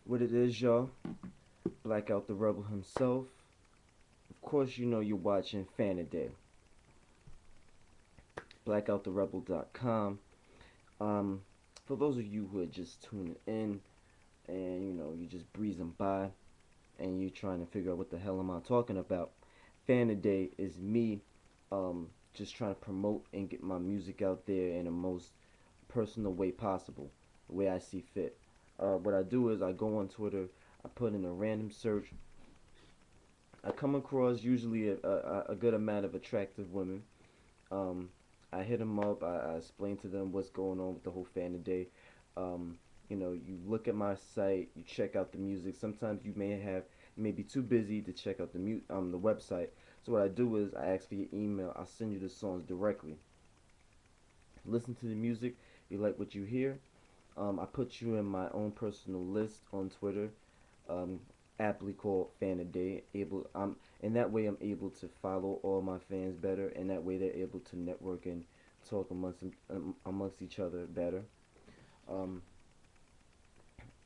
What it is, y'all? Blackout the Rebel himself. Of course, you know you're watching Fan a Day. BlackoutTheRebel.com. Um, for those of you who are just tuning in and you're just breezing by and you're trying to figure out what the hell am I talking about, Fan a Day is me just trying to promote and get my music out there in the most personal way possible, the way I see fit. What I do is I go on Twitter, I put in a random search, I come across usually a good amount of attractive women. Um, I hit them up. I explain to them what's going on with the whole fan today. You look at my site, you check out the music. Sometimes you may be too busy to check out the website. So what I do is I ask for your email. I'll send you the songs directly. Listen to the music. You like what you hear. I put you in my own personal list on Twitter, um, aptly called Fan a Day. And that way I'm able to follow all my fans better, and that way they're able to network and talk amongst each other better. Um,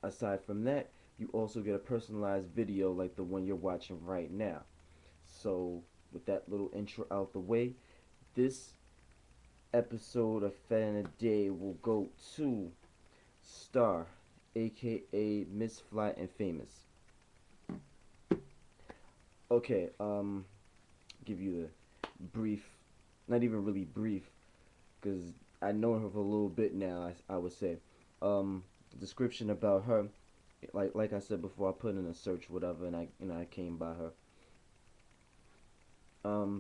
Aside from that, you also get a personalized video like the one you're watching right now. So with that little intro out the way, this episode of Fan a Day will go to Star, aka Miss Fly and Famous. Okay, give you the brief, not even really brief, because I know her for a little bit now. I would say, description about her, like I said before, I put in a search whatever, and I came by her.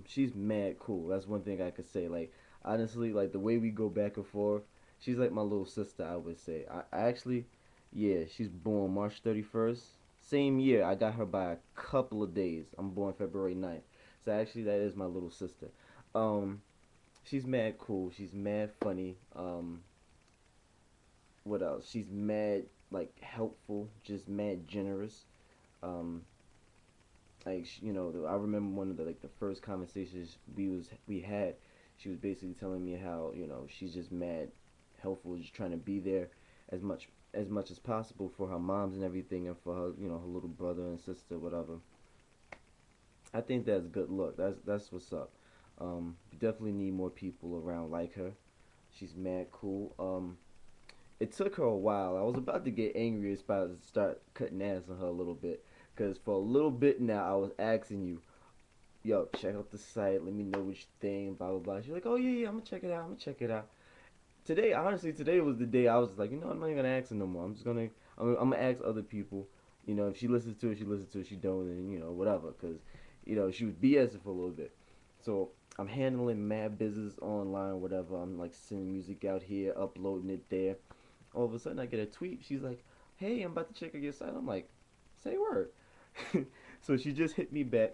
She's mad cool. That's one thing I could say. Like honestly, like the way we go back and forth, she's like my little sister. I would say. I actually, yeah, she's born March 31st. Same year. I got her by a couple of days. I'm born February 9th. So actually, that is my little sister. Um, she's mad cool. She's mad funny. What else? She's mad like helpful. Just mad generous. Um, I remember one of the first conversations we had. She was basically telling me how she's just mad helpful, just trying to be there as much as possible for her moms and everything, and for her her little brother and sister, whatever. I think that's a good look. That's what's up. We definitely need more people around like her. She's mad cool. It took her a while. I was about to get angry, about to start cutting ass on her a little bit, because for a little bit now I was asking you, yo, check out the site. Let me know what you think. Blah blah blah. She's like, oh yeah, yeah, I'm gonna check it out. I'm gonna check it out. Today, honestly, today was the day I was like, I'm not even gonna ask her no more. I'm gonna ask other people. If she listens to it, she listens to it. She don't, then whatever. Cause she was BSing for a little bit. So I'm handling mad business online, whatever. I'm like sending music out here, uploading it there. All of a sudden, I get a tweet. She's like, hey, I'm about to check out your site. I'm like, say word. So she just hit me back.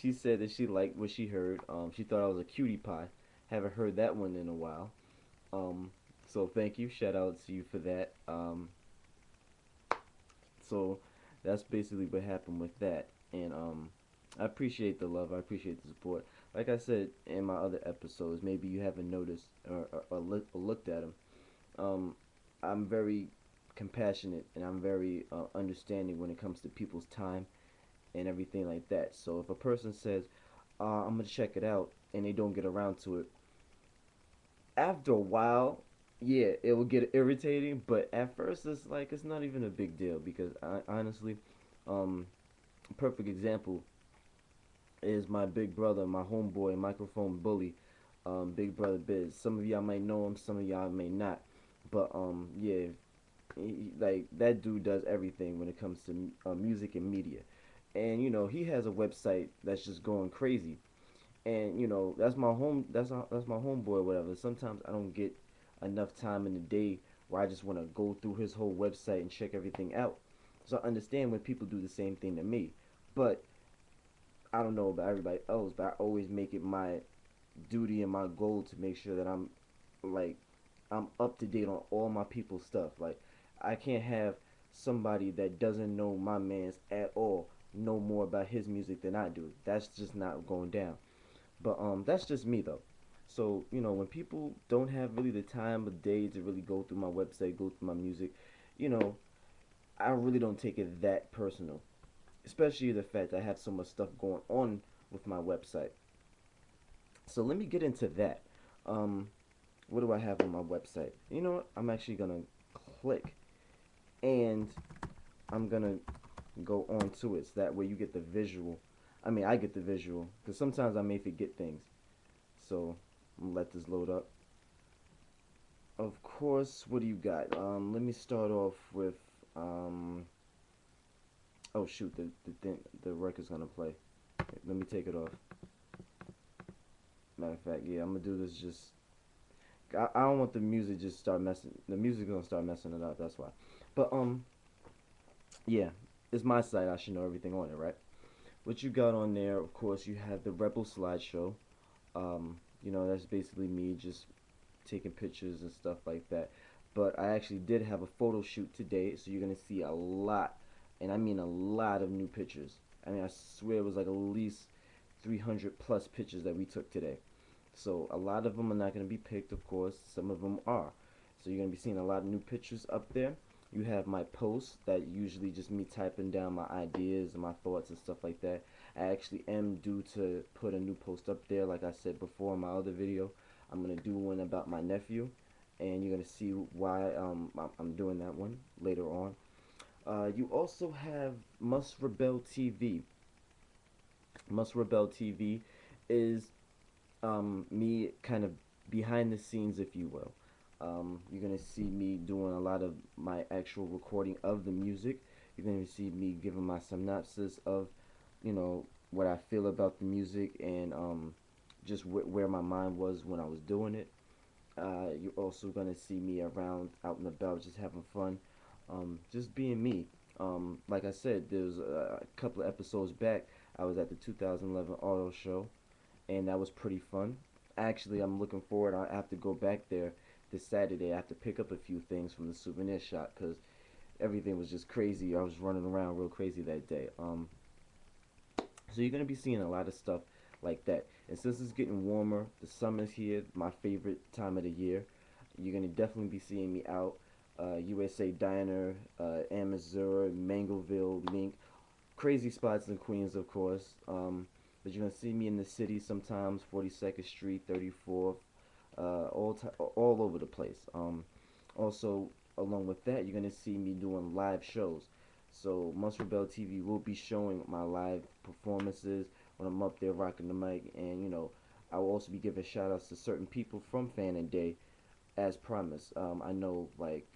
She said that she liked what she heard. She thought I was a cutie pie. Haven't heard that one in a while. Um, so thank you. Shout out to you for that. So that's basically what happened with that. And I appreciate the love. I appreciate the support. Like I said in my other episodes, maybe you haven't noticed or looked at them. Um, I'm very compassionate and I'm very understanding when it comes to people's time and everything like that. So if a person says, I'm gonna check it out, and they don't get around to it, after a while, yeah, it will get irritating. But at first, it's not even a big deal, because honestly, a perfect example is my big brother, my homeboy, microphone bully, Big Brother Biz. Some of y'all might know him, some of y'all may not. But yeah, like that dude does everything when it comes to music and media, and he has a website that's just going crazy. And that's my homeboy, whatever. Sometimes I don't get enough time in the day where I just want to go through his whole website and check everything out. So I understand when people do the same thing to me, but I don't know about everybody else, but I always make it my duty and my goal to make sure that like I'm up to date on all my people's stuff. Like I can't have somebody that doesn't know my man's at all know more about his music than I do. That's just not going down. But that's just me though. So when people don't have really the time of day to really go through my website, go through my music, you know, I really don't take it that personal, especially the fact I have so much stuff going on with my website. So let me get into that. Um, what do I have on my website? You know what? I'm actually gonna click and I'm gonna go on to it, so that way you get the visual. I mean, I get the visual because sometimes I may forget things. So I'm gonna let this load up. Of course, what do you got? Let me start off with um. Oh shoot, the record's gonna play. Let me take it off. Matter of fact, yeah, I'm gonna do this just. I don't want the music just start messing. The music's gonna start messing it up. That's why. But yeah, it's my site. I should know everything on it, right? What you got on there? Of course, you have the Rebel slideshow. That's basically me just taking pictures and stuff like that. But I actually did have a photo shoot today, so you're gonna see a lot, and I mean a lot of new pictures. I mean, I swear it was like at least 300 plus pictures that we took today. So a lot of them are not gonna be picked, of course. Some of them are. So you're gonna be seeing a lot of new pictures up there. You have my posts that usually just me typing down my ideas and my thoughts and stuff like that. I actually am due to put a new post up there, like I said before in my other video. I'm gonna do one about my nephew, and you're gonna see why I'm doing that one later on. You also have Must Rebel TV. Must Rebel TV is me kind of behind the scenes, if you will. You're gonna see me doing a lot of my actual recording of the music. You're gonna see me giving my synopsis of, what I feel about the music and just where my mind was when I was doing it. You're also gonna see me around, out and about, just having fun, just being me. Like I said, there's a couple of episodes back, I was at the 2011 auto show, and that was pretty fun. Actually, I'm looking forward. I have to go back there this Saturday. I have to pick up a few things from the souvenir shop because everything was just crazy. I was running around real crazy that day. So you're gonna be seeing a lot of stuff like that. And since it's getting warmer, the summer's here, my favorite time of the year. You're gonna definitely be seeing me out. USA Diner, Amazura, Mangoville, Link, crazy spots in Queens, of course. But you're gonna see me in the city sometimes, 42nd Street, 34th, all over the place. Also, along with that, you're gonna see me doing live shows. So Must Rebel TV will be showing my live performances when I'm up there rocking the mic, and I will also be giving shout outs to certain people from Fan and Day as promised. I know like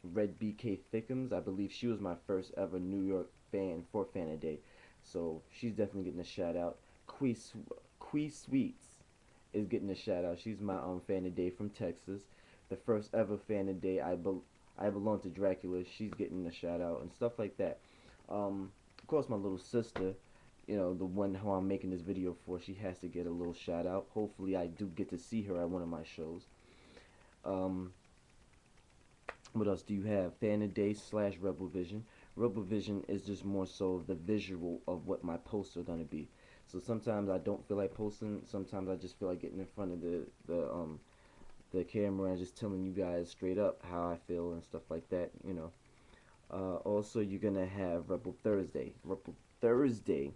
Red BK Thickums. I believe she was my first ever New York fan for Fan and Day, so she's definitely getting a shout out. Quee Sweets is getting a shout out. She's my fan of day from Texas. The first ever fan of day. I belong to Dracula. She's getting a shout out and stuff like that. Of course, my little sister, the one who I'm making this video for, she has to get a little shout out. Hopefully, I do get to see her at one of my shows. Um, what else do you have? Fan of day slash Rebel Vision. Rebel Vision is just more so the visual of what my posts are gonna be. So sometimes I don't feel like posting. Sometimes I just feel like getting in front of the camera and just telling you guys straight up how I feel and stuff like that. Also, you're gonna have Rebel Thursday. Rebel Thursday.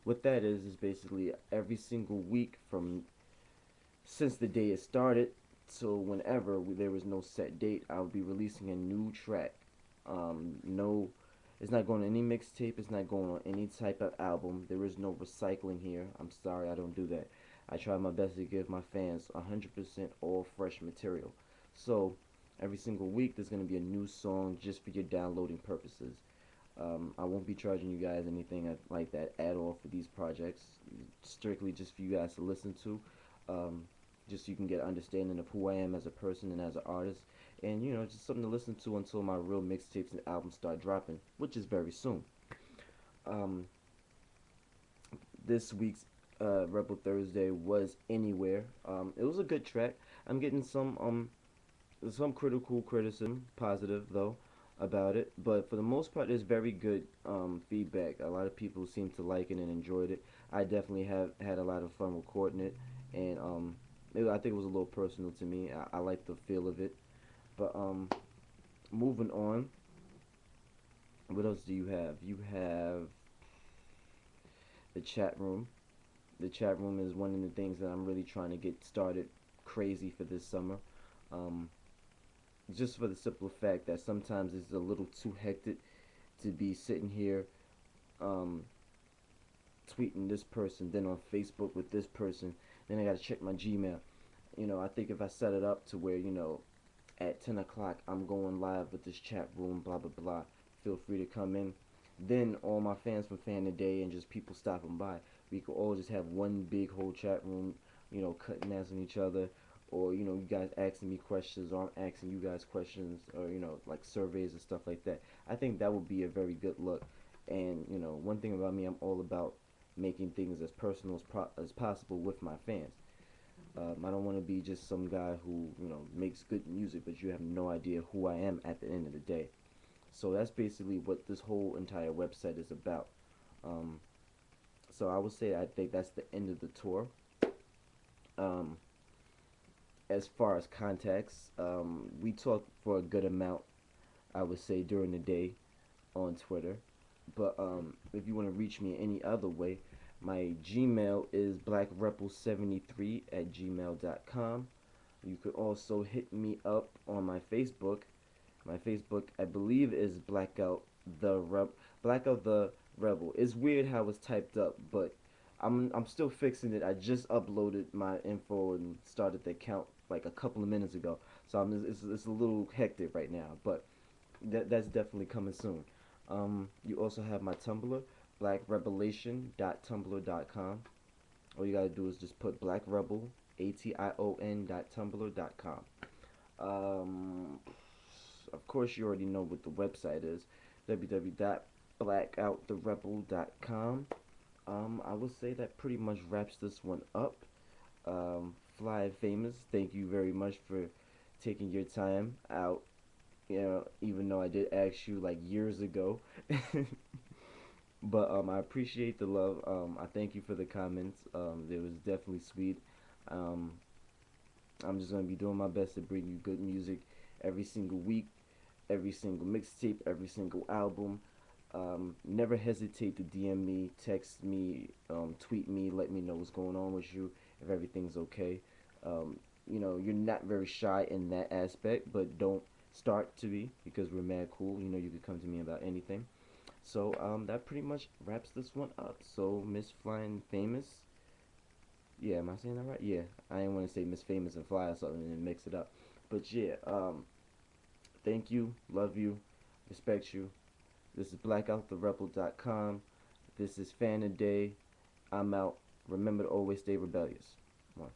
What that is basically every single week from since the day it started till whenever there was no set date, I'll be releasing a new track. No, it's not going on any mixtape. It's not going on any type of album. There is no recycling here. I'm sorry, I don't do that. I try my best to give my fans 100% all fresh material. So every single week there's going to be a new song just for your downloading purposes. I won't be charging you guys anything like that at all for these projects. Strictly just for you guys to listen to. Just so you can get an understanding of who I am as a person and as an artist. And, just something to listen to until my real mixtapes and albums start dropping, which is very soon. Um, this week's Rebel Thursday was Anywhere. It was a good track. I'm getting some critical criticism, positive though, about it. But for the most part, it's very good feedback. A lot of people seem to like it and enjoyed it. I definitely have had a lot of fun recording it, and I think it was a little personal to me. I like the feel of it. But moving on, What else do you have? You have the chat room. The chat room is one of the things that I'm really trying to get started crazy for this summer. Um, just for the simple fact that sometimes it's a little too hectic to be sitting here um, tweeting this person, then on Facebook with this person, then I gotta check my Gmail. I think if I set it up to where, at 10 o'clock I'm going live with this chat room, blah, blah, blah, feel free to come in. Then all my fans from Fan Today and just people stopping by, we could all just have one big whole chat room, cutting ass on each other, or, you guys asking me questions, or I'm asking you guys questions, or, like surveys and stuff like that. I think that would be a very good look. And, one thing about me, I'm all about making things as personal as possible with my fans. I don't want to be just some guy who makes good music, but you have no idea who I am at the end of the day. So that's basically what this whole entire website is about. Um, so I would say I think that's the end of the tour. Um, as far as contacts, we talk for a good amount, I would say, during the day on Twitter. But if you want to reach me any other way, my Gmail is blackrebel73 at gmail.com. You could also hit me up on my Facebook. My Facebook, I believe, is Blackout the Rebel. It's weird how it's typed up, but I'm still fixing it. I just uploaded my info and started the account like a couple of minutes ago, so it's a little hectic right now, but that's definitely coming soon. You also have my Tumblr, blackrevelation.tumblr.com. All you gotta do is just put Black Rebel, ATION.tumblr.com. Um, of course, you already know what the website is, www.blackouttherebel.com. I would say that pretty much wraps this one up. Fly and Famous, thank you very much for taking your time out. Even though I did ask you like years ago. But I appreciate the love. I thank you for the comments. It was definitely sweet. Um, I'm just gonna be doing my best to bring you good music every single week, every single mixtape, every single album. Never hesitate to DM me, text me, tweet me, let me know what's going on with you, if everything's okay. You're not very shy in that aspect, but don't start to be, because we're mad cool. You can come to me about anything. So that pretty much wraps this one up. So Miss Flying Famous, yeah, am I saying that right? Yeah, I didn't want to say Miss Famous and Fly or something and mix it up. But yeah, thank you, love you, respect you. This is blackouttherebel.com. This is Fan a Day. I'm out. Remember to always stay rebellious. One.